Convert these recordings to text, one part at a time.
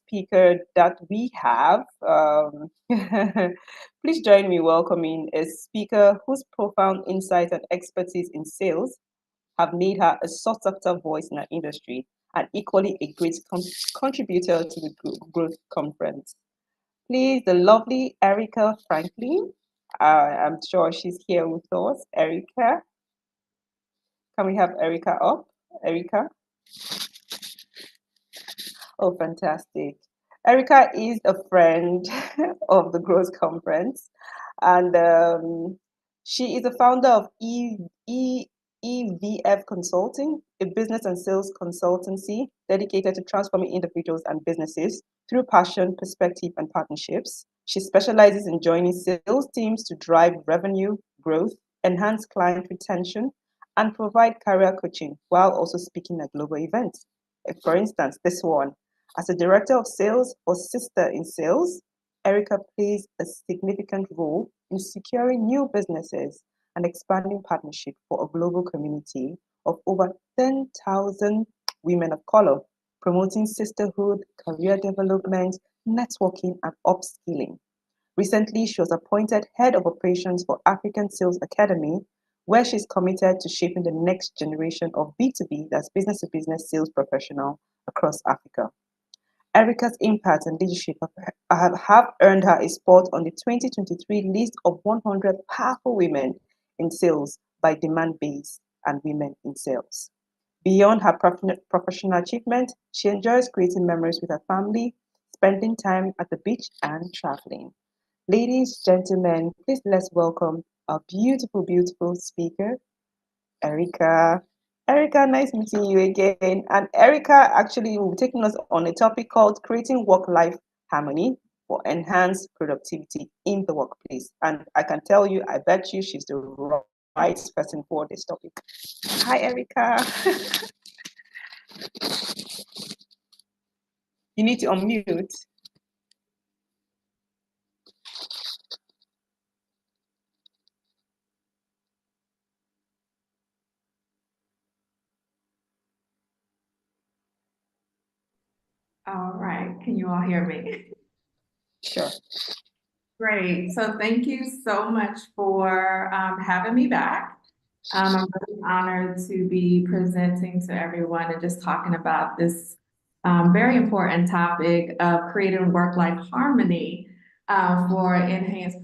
speaker that we have. Please join me welcoming a speaker whose profound insight and expertise in sales have made her a sought-after voice in our industry and equally a great contributor to the Growth Conference. Please, the lovely Erica Franklin. I'm sure she's here with us. Erica, can we have Erica up? Erica? Oh, fantastic. Erica is a friend of the Growth Conference, and she is the founder of EVF Consulting, a business and sales consultancy dedicated to transforming individuals and businesses through passion, perspective, and partnerships. She specializes in joining sales teams to drive revenue growth, enhance client retention, and provide career coaching while also speaking at global events. For instance, this one. As a director of sales for Sister in Sales, Erica plays a significant role in securing new businesses and expanding partnership for a global community of over 10,000 women of color, promoting sisterhood, career development, networking, and upskilling. Recently, she was appointed head of operations for African Sales Academy, where she's committed to shaping the next generation of B2B, that's business to business sales professional across Africa. Erica's impact and leadership have earned her a spot on the 2023 list of 100 powerful women in sales by Demand Base and Women in Sales. Beyond her professional achievement, she enjoys creating memories with her family, spending time at the beach, and traveling. Ladies, gentlemen, please let's welcome our beautiful, beautiful speaker, Erica. Erica, nice meeting you again. And Erica actually will be taking us on a topic called creating work-life harmony for enhanced productivity in the workplace. And I can tell you, I bet you she's the right person for this topic. Hi, Erica. You need to unmute. All right, can you all hear me? Sure. Great, so thank you so much for having me back. I'm really honored to be presenting to everyone and just talking about this very important topic of creating work-life harmony for enhanced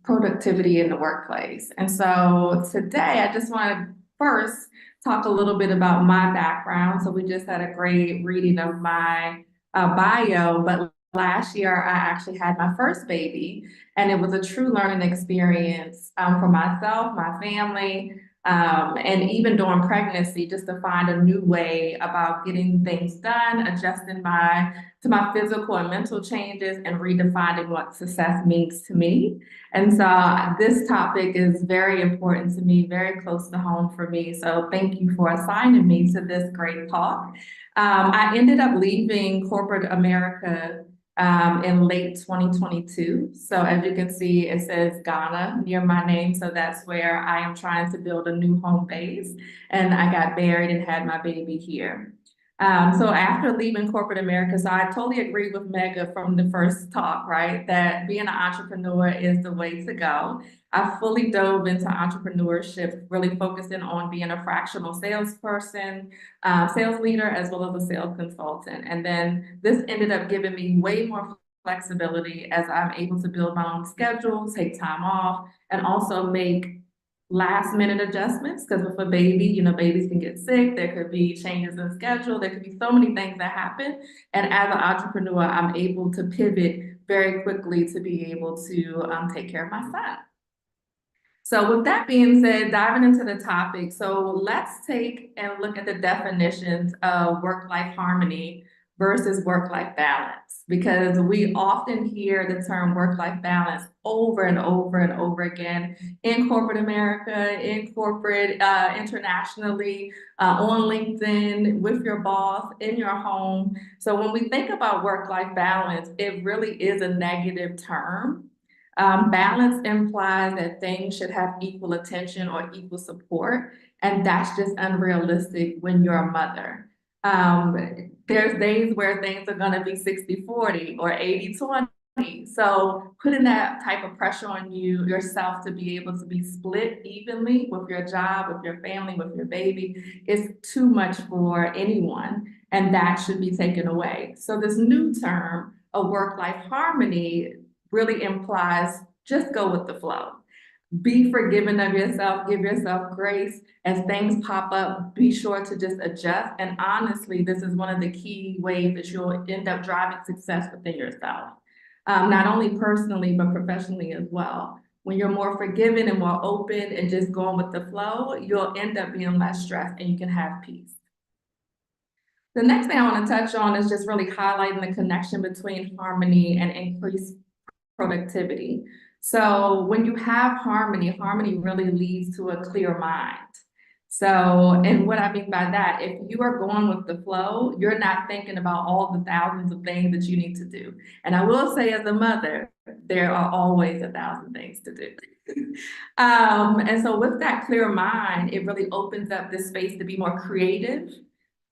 productivity in the workplace. And so today, I just want to first talk a little bit about my background. So we just had a great reading of my bio, but last year I actually had my first baby, and it was a true learning experience for myself, my family, and even during pregnancy, just to find a new way about getting things done, adjusting to my physical and mental changes, and redefining what success means to me. And so this topic is very important to me, very close to home for me. So thank you for assigning me to this great talk. I ended up leaving corporate America in late 2022. So as you can see, it says Ghana near my name. So that's where I am trying to build a new home base. And I got married and had my baby here. So after leaving corporate America, so I totally agree with Mega from the first talk, right? That being an entrepreneur is the way to go. I fully dove into entrepreneurship, really focusing on being a fractional salesperson, sales leader, as well as a sales consultant. And then this ended up giving me way more flexibility as I'm able to build my own schedule, take time off, and also make last minute adjustments, because with a baby, you know, babies can get sick, there could be changes in schedule, there could be so many things that happen. And as an entrepreneur, I'm able to pivot very quickly to be able to take care of my son. So with that being said, diving into the topic, so let's take and look at the definitions of work-life harmony versus work-life balance, because we often hear the term work-life balance over and over and over again in corporate America, in corporate internationally, on LinkedIn, with your boss, in your home. So when we think about work-life balance, it really is a negative term. Balance implies that things should have equal attention or equal support, and that's just unrealistic when you're a mother. there's days where things are gonna be 60-40 or 80-20. So putting that type of pressure on yourself to be able to be split evenly with your job, with your family, with your baby is too much for anyone, and that should be taken away. So this new term, a work-life harmony, really implies just go with the flow. Be forgiving of yourself, give yourself grace as things pop up. Be sure to just adjust. And honestly, this is one of the key ways that you'll end up driving success within yourself, not only personally, but professionally as well. When you're more forgiving and more open and just going with the flow, you'll end up being less stressed and you can have peace. The next thing I want to touch on is just really highlighting the connection between harmony and increased productivity. So when you have harmony, harmony really leads to a clear mind. So, and what I mean by that, if you are going with the flow, you're not thinking about all the thousands of things that you need to do. And I will say, as a mother, there are always 1,000 things to do. And so with that clear mind, it really opens up this space to be more creative.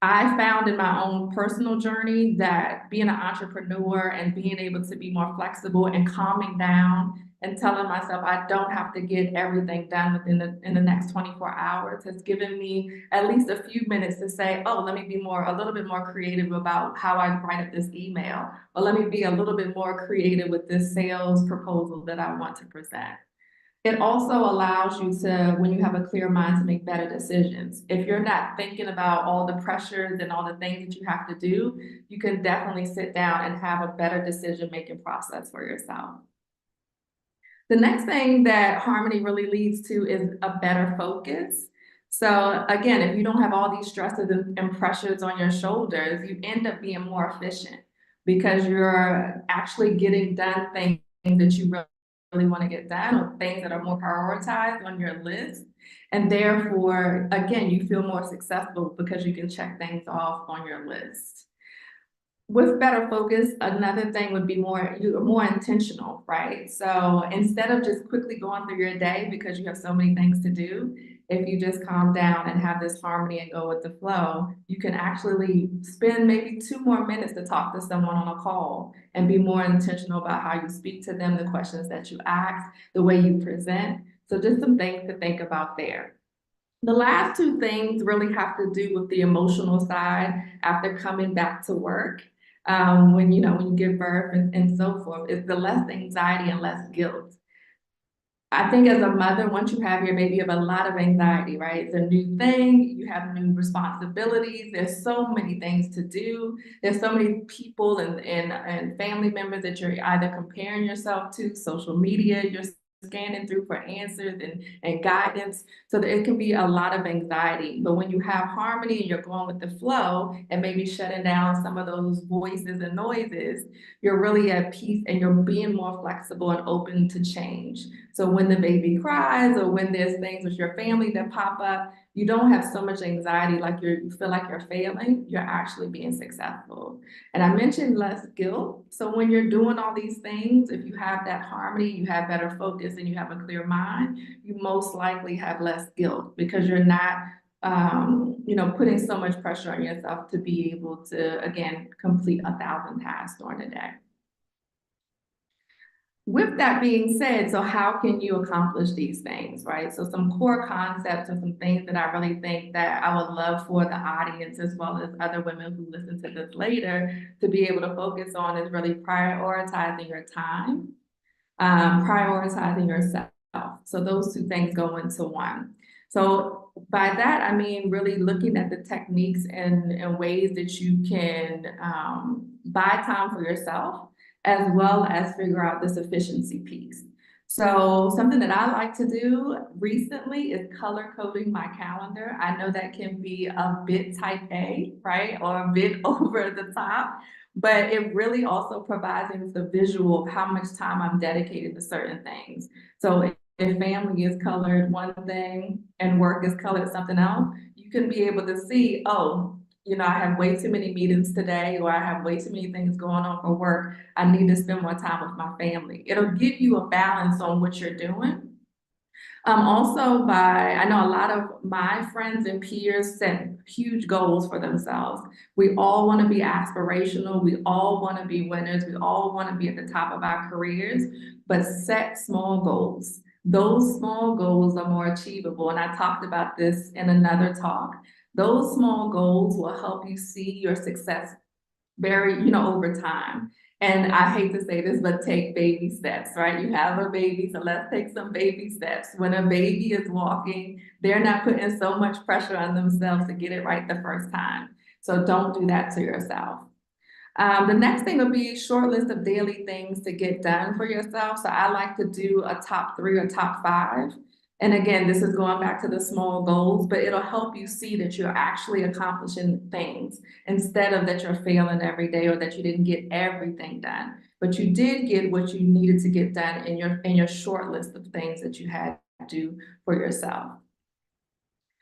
I found in my own personal journey that being an entrepreneur and being able to be more flexible and calming down and telling myself I don't have to get everything done in the next 24 hours has given me at least a few minutes to say, oh, let me be a little bit more creative about how I write up this email, or let me be a little bit more creative with this sales proposal that I want to present. It also allows you to, when you have a clear mind, to make better decisions. If you're not thinking about all the pressures and all the things that you have to do, you can definitely sit down and have a better decision-making process for yourself. The next thing that harmony really leads to is a better focus. So again, if you don't have all these stresses and pressures on your shoulders, you end up being more efficient because you're actually getting done things that you really want to get done, or things that are more prioritized on your list. And therefore, again, you feel more successful because you can check things off on your list. With better focus, another thing would be you're more intentional, right? So instead of just quickly going through your day because you have so many things to do, if you just calm down and have this harmony and go with the flow, you can actually spend maybe 2 more minutes to talk to someone on a call and be more intentional about how you speak to them, the questions that you ask, the way you present. So just some things to think about there. The last 2 things really have to do with the emotional side after coming back to work. When you give birth and so forth, is the less anxiety and less guilt. I think as a mother, once you have your baby, you have a lot of anxiety, right? It's a new thing, you have new responsibilities, there's so many things to do. There's so many people and family members that you're either comparing yourself to, social media, you're scanning through for answers and guidance. So that it can be a lot of anxiety. But when you have harmony and you're going with the flow and maybe shutting down some of those voices and noises, you're really at peace and you're being more flexible and open to change. So when the baby cries or when there's things with your family that pop up, you don't have so much anxiety like you feel like you're failing, you're actually being successful. And I mentioned less guilt. So when you're doing all these things, if you have that harmony, you have better focus and you have a clear mind, you most likely have less guilt because you're not putting so much pressure on yourself to be able to, again, complete 1,000 tasks during the day. With that being said, so how can you accomplish these things, right? So some core concepts and some things that I really think that I would love for the audience as well as other women who listen to this later to be able to focus on is really prioritizing your time, prioritizing yourself. So those 2 things go into one. So by that, I mean really looking at the techniques and ways that you can buy time for yourself, as well as figure out this efficiency piece. So something that I like to do recently is color coding my calendar. I know that can be a bit type A, right? Or a bit over the top, but it really also provides me with a visual of how much time I'm dedicated to certain things. So if family is colored one thing and work is colored something else, you can be able to see, oh, I have way too many meetings today, or I have way too many things going on for work. I need to spend more time with my family. It'll give you a balance on what you're doing. Also I know a lot of my friends and peers set huge goals for themselves. We all want to be aspirational. We all want to be winners. We all want to be at the top of our careers, but set small goals. Those small goals are more achievable. And I talked about this in another talk. Those small goals will help you see your success over time. And I hate to say this, but take baby steps, right? You have a baby, so let's take some baby steps. When a baby is walking, they're not putting so much pressure on themselves to get it right the first time. So don't do that to yourself. The next thing would be a short list of daily things to get done for yourself. So I like to do a top 3 or top 5. And again, this is going back to the small goals, but it'll help you see that you're actually accomplishing things instead of that you're failing every day or that you didn't get everything done. But you did get what you needed to get done in your short list of things that you had to do for yourself.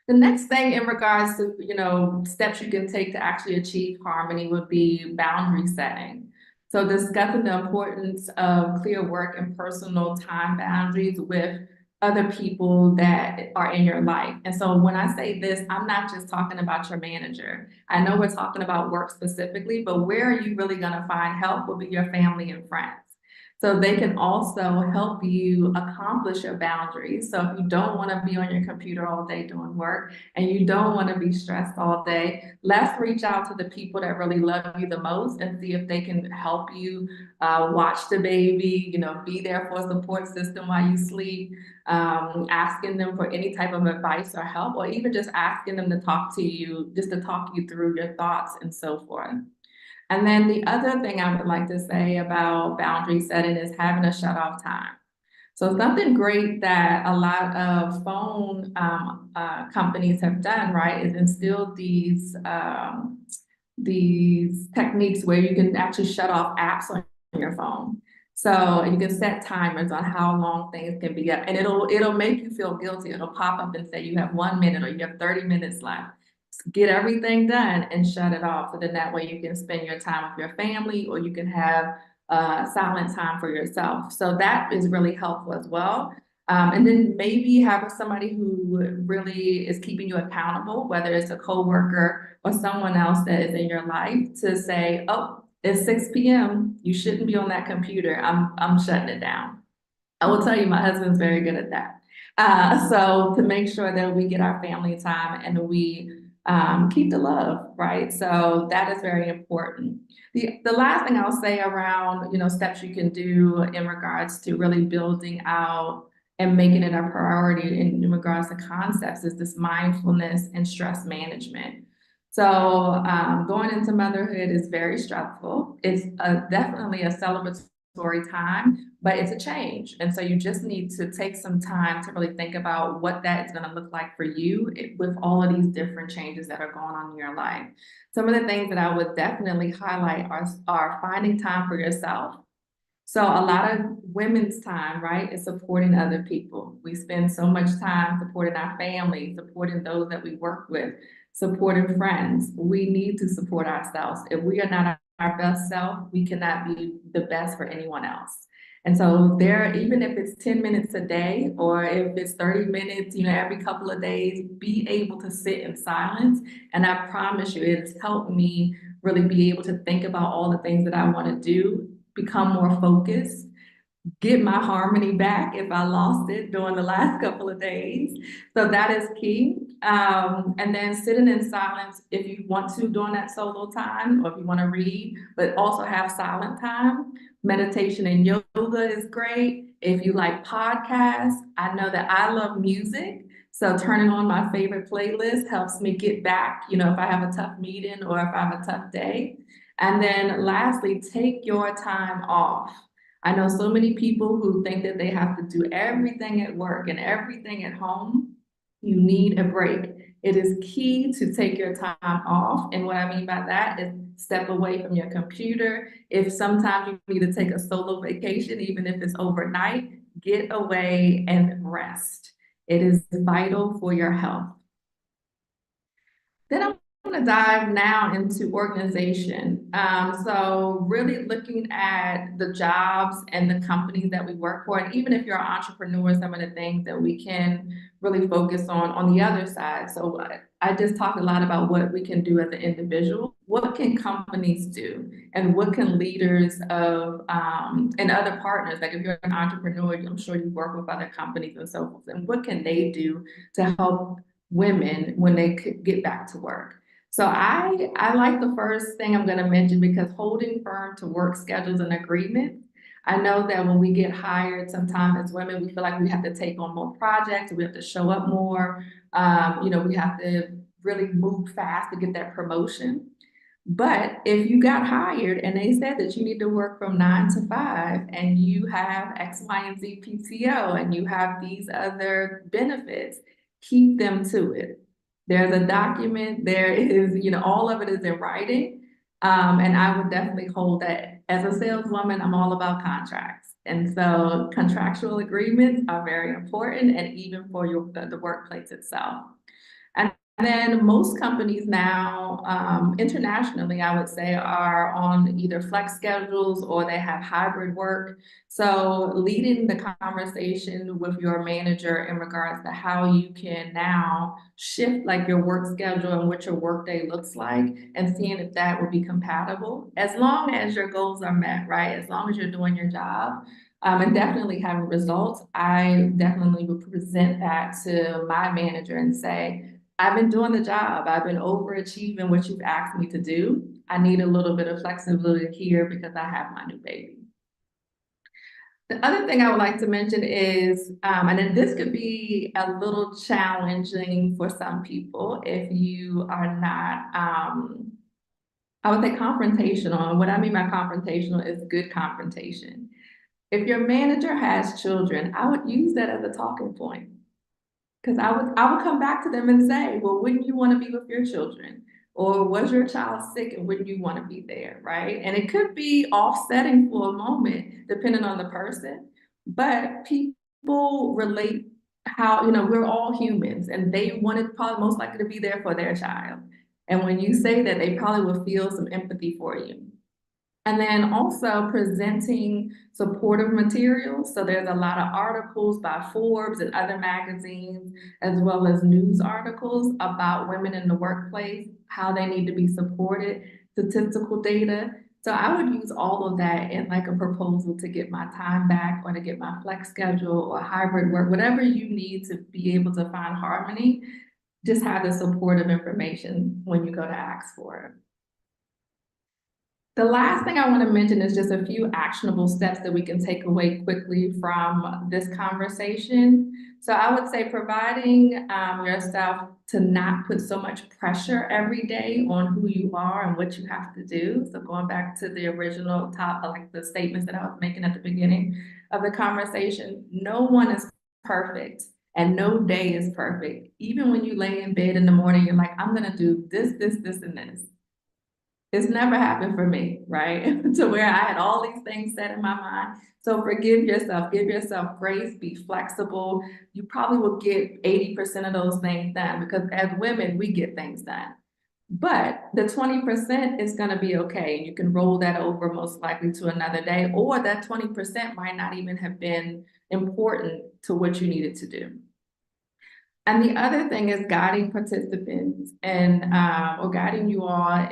The next thing in regards to, steps you can take to actually achieve harmony would be boundary setting. So discussing the importance of clear work and personal time boundaries with other people that are in your life. And so when I say this, I'm not just talking about your manager. I know we're talking about work specifically, but where are you really going to find help will be your family and friends. So they can also help you accomplish your boundaries. So if you don't want to be on your computer all day doing work and you don't want to be stressed all day, let's reach out to the people that really love you the most and see if they can help you watch the baby, be there for a support system while you sleep, asking them for any type of advice or help, or even just asking them to talk to you, just to talk you through your thoughts and so forth. And then the other thing I would like to say about boundary setting is having a shut off time. So something great that a lot of phone companies have done, right, is instilled these techniques where you can actually shut off apps on your phone. So you can set timers on how long things can be up, and it'll make you feel guilty. It'll pop up and say you have 1 minute or you have 30 minutes left. Get everything done and shut it off. So then that way you can spend your time with your family or you can have silent time for yourself. So that is really helpful as well. And then maybe having somebody who really is keeping you accountable, whether it's a coworker or someone else that is in your life, to say, oh, it's 6 p.m. You shouldn't be on that computer. I'm shutting it down. I will tell you, my husband's very good at that. So to make sure that we get our family time and we keep the love, right? So that is very important. The last thing I'll say around, steps you can do in regards to really building out and making it a priority in regards to concepts is this mindfulness and stress management. So going into motherhood is very stressful. It's definitely a celebratory time, but it's a change. And so you just need to take some time to really think about what that is going to look like for you with all of these different changes that are going on in your life. Some of the things that I would definitely highlight are finding time for yourself. So a lot of women's time, right, is supporting other people. We spend so much time supporting our family, supporting those that we work with, supporting friends. We need to support ourselves. If we are not our best self, we cannot be the best for anyone else. And so even if it's 10 minutes a day, or if it's 30 minutes, every couple of days, be able to sit in silence. And I promise you, it has helped me really be able to think about all the things that I want to do, become more focused, get my harmony back if I lost it during the last couple of days. So that is key. And then sitting in silence if you want to during that solo time, or if you want to read, but also have silent time. Meditation and yoga is great. If you like podcasts, I know that I love music. So turning on my favorite playlist helps me get back, if I have a tough meeting or if I have a tough day. And then lastly, take your time off. I know so many people who think that they have to do everything at work and everything at home. You need a break. It is key to take your time off. And what I mean by that is step away from your computer. If sometimes you need to take a solo vacation, even if it's overnight, get away and rest. It is vital for your health. Then I'm want to dive now into organization. So really looking at the jobs and the companies that we work for, and even if you're an entrepreneur, some of the things that we can really focus on the other side. So I just talked a lot about what we can do as an individual. What can companies do, and what can leaders of and other partners, like if you're an entrepreneur, I'm sure you work with other companies and so forth, and what can they do to help women when they could get back to work? So I like the first thing I'm going to mention, because holding firm to work schedules and agreements. I know that when we get hired, sometimes as women, we feel like we have to take on more projects, we have to show up more. We have to really move fast to get that promotion. But if you got hired and they said that you need to work from 9 to 5, and you have X, Y, and Z PTO, and you have these other benefits, keep them to it. There's a document, there is, all of it is in writing. And I would definitely hold that. As a saleswoman, I'm all about contracts. And so contractual agreements are very important, and even for the workplace itself. And then most companies now, internationally, I would say, are on either flex schedules or they have hybrid work. So leading the conversation with your manager in regards to how you can now shift like your work schedule and what your workday looks like, and seeing if that would be compatible, as long as your goals are met, right? As long as you're doing your job. And definitely having results, I definitely would present that to my manager and say, I've been doing the job. I've been overachieving what you've asked me to do. I need a little bit of flexibility here because I have my new baby. The other thing I would like to mention is, and then this could be a little challenging for some people if you are not, I would say confrontational. And what I mean by confrontational is good confrontation. If your manager has children, I would use that as a talking point. Because I would come back to them and say, well, wouldn't you want to be with your children? Or was your child sick and wouldn't you want to be there, right? And it could be offsetting for a moment, depending on the person. But people relate how, we're all humans, and they wanted probably most likely to be there for their child. And when you say that, they probably will feel some empathy for you. And then also presenting supportive materials. So there's a lot of articles by Forbes and other magazines, as well as news articles about women in the workplace, how they need to be supported, statistical data. So I would use all of that in like a proposal to get my time back, or to get my flex schedule or hybrid work, whatever you need to be able to find harmony. Just have the supportive information when you go to ask for it. The last thing I want to mention is just a few actionable steps that we can take away quickly from this conversation. So I would say providing yourself to not put so much pressure every day on who you are and what you have to do. So going back to the original top, like the statements that I was making at the beginning of the conversation, no one is perfect. And no day is perfect. Even when you lay in bed in the morning, you're like, I'm gonna do this, this, this, and this. It's never happened for me, right? To where I had all these things set in my mind. So forgive yourself, give yourself grace, be flexible. You probably will get 80% of those things done, because as women, we get things done. But the 20% is going to be okay. You can roll that over most likely to another day, or that 20% might not even have been important to what you needed to do. And the other thing is guiding participants and or guiding you all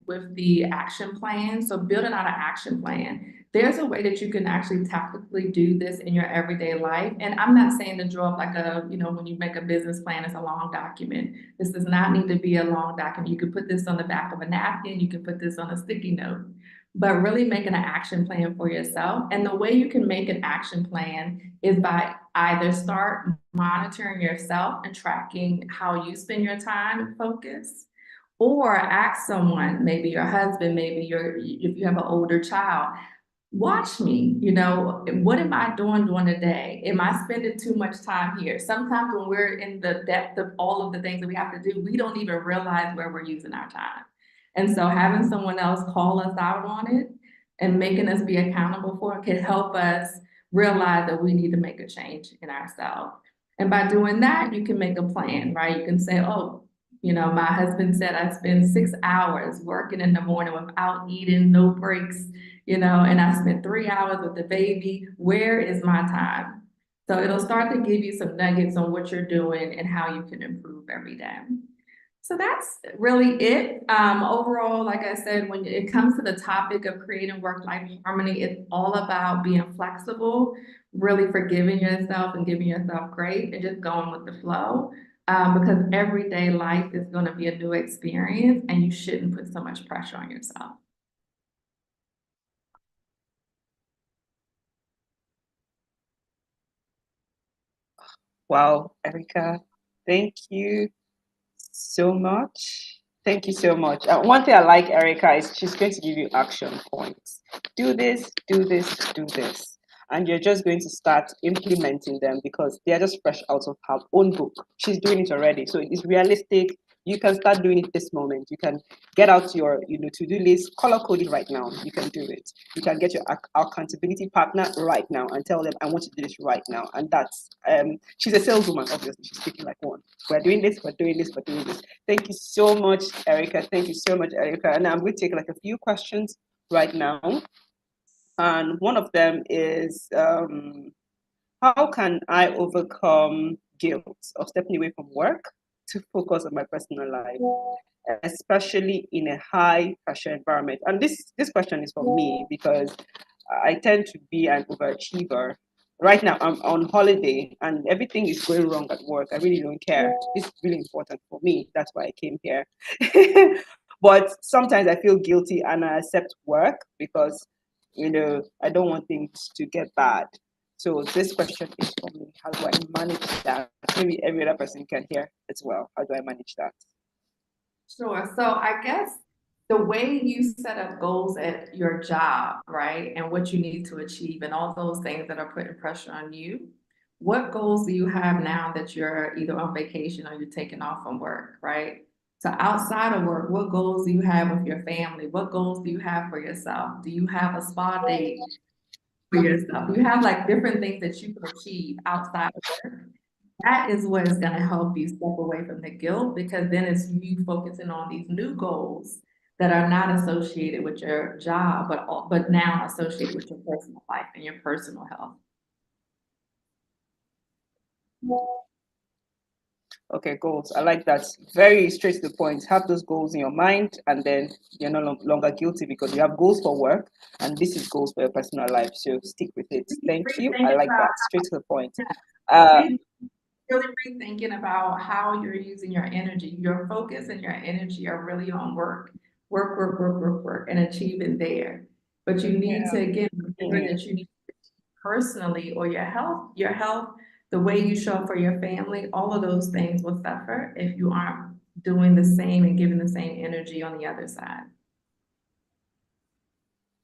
with the action plan. So building out an action plan. There's a way that you can actually tactically do this in your everyday life. And I'm not saying to draw up like when you make a business plan, it's a long document. This does not need to be a long document. You can put this on the back of a napkin. You can put this on a sticky note. But really making an action plan for yourself. And the way you can make an action plan is by either start monitoring yourself and tracking how you spend your time and focus, or ask someone, maybe your husband, maybe if you have an older child, watch me, what am I doing during the day? Am I spending too much time here? Sometimes when we're in the depth of all of the things that we have to do, we don't even realize where we're using our time. And so having someone else call us out on it and making us be accountable for it can help us realize that we need to make a change in ourselves. And by doing that, you can make a plan, right? You can say, oh, You know, my husband said I spend 6 hours working in the morning without eating, no breaks, you know, and I spent 3 hours with the baby. Where is my time? So it'll start to give you some nuggets on what you're doing and how you can improve every day. So that's really it. Overall, like I said, when it comes to the topic of creating work-life harmony, it's all about being flexible, really forgiving yourself and giving yourself grace and just going with the flow. Because everyday life is going to be a new experience and you shouldn't put so much pressure on yourself. Wow, Erica, thank you so much. Thank you so much. One thing I like Erica is she's going to give you action points. Do this, do this, do this. And you're just going to start implementing them because they're just fresh out of her own book. She's doing it already. So it's realistic. You can start doing it this moment. You can get out your, to-do list, color code it right now. You can do it. You can get your accountability partner right now and tell them, I want you to do this right now. And that's she's a saleswoman, obviously. She's speaking like one. We're doing this, we're doing this, we're doing this. Thank you so much, Erica. Thank you so much, Erica. And I'm going to take like a few questions right now. And one of them is how can I overcome guilt of stepping away from work to focus on my personal life, especially in a high pressure environment? And this question is for me because I tend to be an overachiever. Right now, I'm on holiday and everything is going wrong at work. I really don't care. This is really important for me. That's why I came here. But sometimes I feel guilty and I accept work because, I don't want things to get bad. So this question is for me. How do I manage that? Maybe every other person can hear as well. How do I manage that? Sure. So I guess the way you set up goals at your job, right, and what you need to achieve, and all those things that are putting pressure on you, what goals do you have now that you're either on vacation or you're taking off from work, right? So outside of work, what goals do you have with your family? What goals do you have for yourself? Do you have a spa date for yourself? Do you have like different things that you can achieve outside of work? That is what is going to help you step away from the guilt because then it's you focusing on these new goals that are not associated with your job, but now associated with your personal life and your personal health. Okay, goals. I like that. Very straight to the point. Have those goals in your mind, and then you're no longer guilty because you have goals for work, and this is goals for your personal life. So stick with it. Thank you. I like that. Straight to the point. Really rethinking about how you're using your energy. Your focus and your energy are really on work, and achieving there. But you need to again remember that you need personally or your health, the way you show up for your family, all of those things will suffer if you aren't doing the same and giving the same energy on the other side.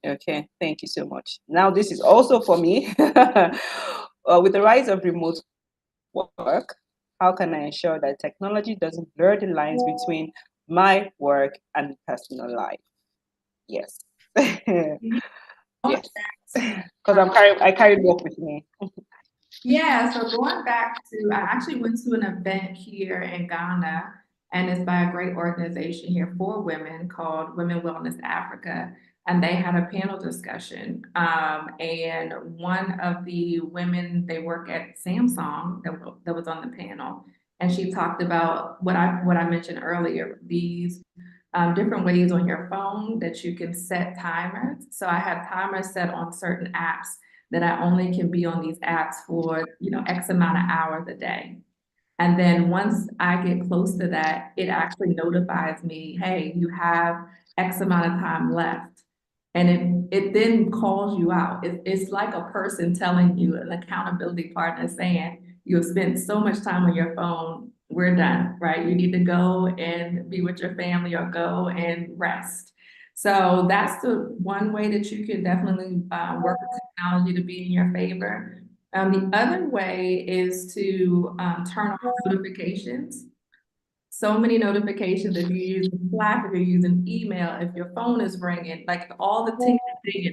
Okay, thank you so much. Now, this is also for me. With the rise of remote work, how can I ensure that technology doesn't blur the lines between my work and personal life? Yes. Yes. Because I carry work with me. Yeah, so going back to, I actually went to an event here in Ghana, and it's by a great organization here for women called Women Wellness Africa. And they had a panel discussion. And one of the women, they work at Samsung that was on the panel. And she talked about what I mentioned earlier, these different ways on your phone that you can set timers. So I have timers set on certain apps that I only can be on these apps for, X amount of hours a day. And then once I get close to that, it actually notifies me, hey, you have X amount of time left. And it then calls you out. It's like a person telling you, an accountability partner saying, you have spent so much time on your phone, we're done, right? You need to go and be with your family or go and rest. So that's the one way that you can definitely work with technology to be in your favor. The other way is to turn off notifications. So many notifications if you're using Slack, if you're using email, if your phone is ringing, like all the ting,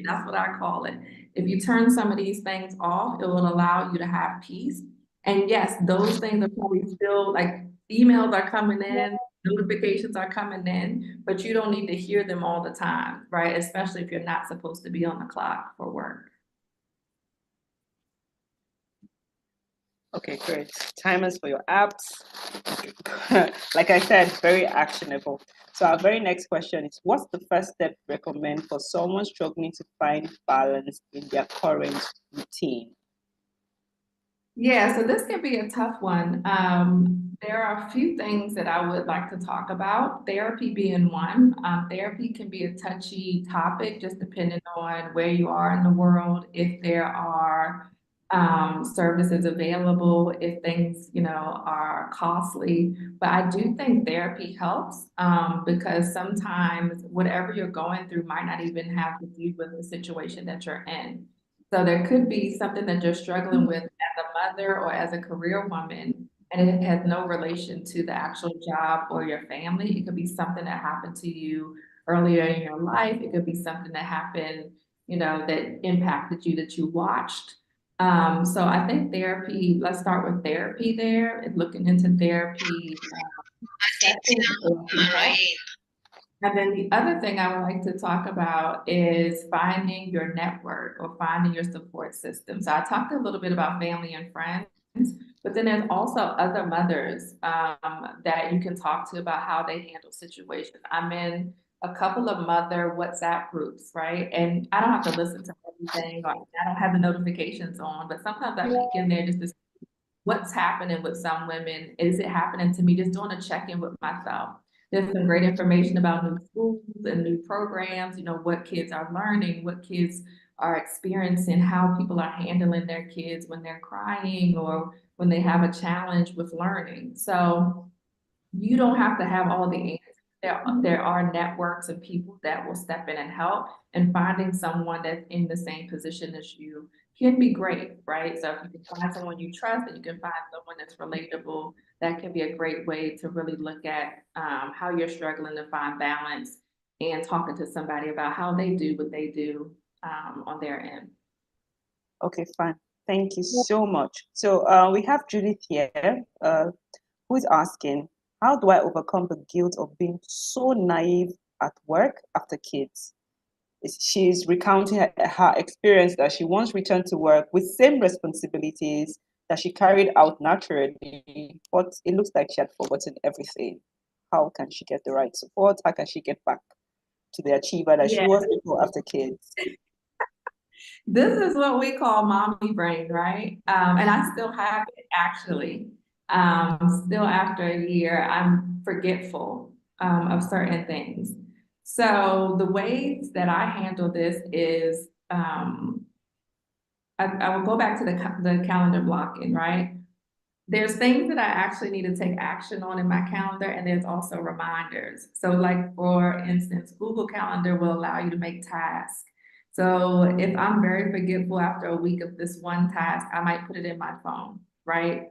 that's what I call it. If you turn some of these things off, it will allow you to have peace. And yes, those things are probably still like emails are coming in, notifications are coming in, but you don't need to hear them all the time, right? Especially if you're not supposed to be on the clock for work. Okay, great. Timers for your apps. Like I said, very actionable. So our very next question is, what's the first step you recommend for someone struggling to find balance in their current routine? Yeah, so this can be a tough one. There are a few things that I would like to talk about, therapy being one. Therapy can be a touchy topic, just depending on where you are in the world, if there are services available, if things, are costly. But I do think therapy helps because sometimes whatever you're going through might not even have to do with the situation that you're in. So there could be something that you're struggling with as a mother or as a career woman, and it has no relation to the actual job or your family. It could be something that happened to you earlier in your life. It could be something that happened, that impacted you that you watched. So I think therapy, let's start with therapy there, and looking into therapy sessions and therapy help. And then the other thing I would like to talk about is finding your network or finding your support system. So I talked a little bit about family and friends, but then there's also other mothers that you can talk to about how they handle situations. I'm in a couple of mother WhatsApp groups, right? And I don't have to listen to everything, or I don't have the notifications on, but sometimes I peek in there just to see what's happening with some women. Is it happening to me? Just doing a check-in with myself. There's some great information about new schools and new programs, what kids are learning, what kids are experiencing, how people are handling their kids when they're crying or when they have a challenge with learning. So you don't have to have all the answers. There are networks of people that will step in and help, and finding someone that's in the same position as you can be great, right? So if you can find someone you trust and you can find someone that's relatable, that can be a great way to really look at how you're struggling to find balance and talking to somebody about how they do what they do on their end. Okay, fine. Thank you so much. So we have Judith here, who is asking, how do I overcome the guilt of being so naive at work after kids? She's recounting her experience that she once returned to work with same responsibilities that she carried out naturally, but it looks like she had forgotten everything. How can she get the right support? How can she get back to the achiever that she Yeah, was before after kids? this is what we call mommy brain, right? And I still have it actually. Still after a year, I'm forgetful of certain things. So the ways that I handle this is I will go back to the calendar blocking, right? There's things that I actually need to take action on in my calendar, and there's also reminders. So, like for instance, Google Calendar will allow you to make tasks. So, if I'm very forgetful after a week of this one task, I might put it in my phone, right?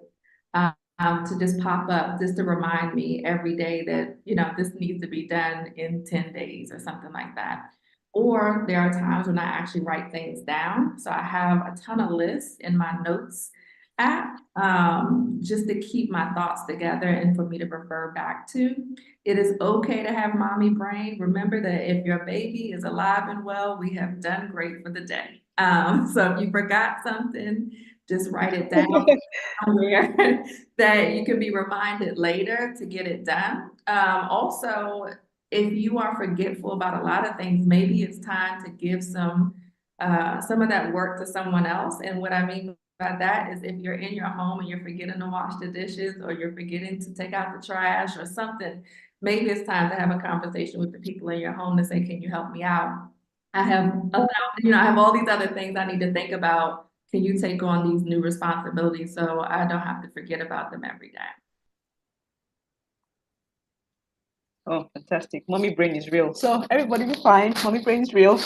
To just pop up, just to remind me every day that, this needs to be done in 10 days or something like that. Or there are times when I actually write things down. So I have a ton of lists in my notes app just to keep my thoughts together and for me to refer back to. It is okay to have mommy brain. Remember that if your baby is alive and well, we have done great for the day. So if you forgot something, just write it down somewhere that you can be reminded later to get it done. Also, if you are forgetful about a lot of things, maybe it's time to give some of that work to someone else. And what I mean by that is if you're in your home and you're forgetting to wash the dishes or you're forgetting to take out the trash or something, maybe it's time to have a conversation with the people in your home to say, can you help me out? I have, I have all these other things I need to think about. Can you take on these new responsibilities so I don't have to forget about them every day? Oh, fantastic. Mommy brain is real. So everybody be fine. Mommy brain is real.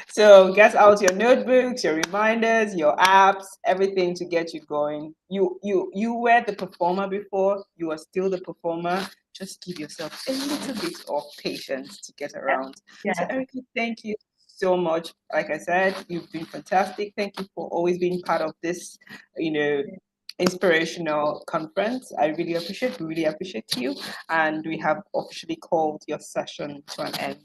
So get out your notebooks, your reminders, your apps, everything to get you going. You were the performer before, you are still the performer. Just give yourself a little bit of patience to get around. So Yeah. Erica, thank you so much. Like I said, you've been fantastic. Thank you for always being part of this, you know, inspirational conference. We really appreciate you, and we have officially called your session to an end.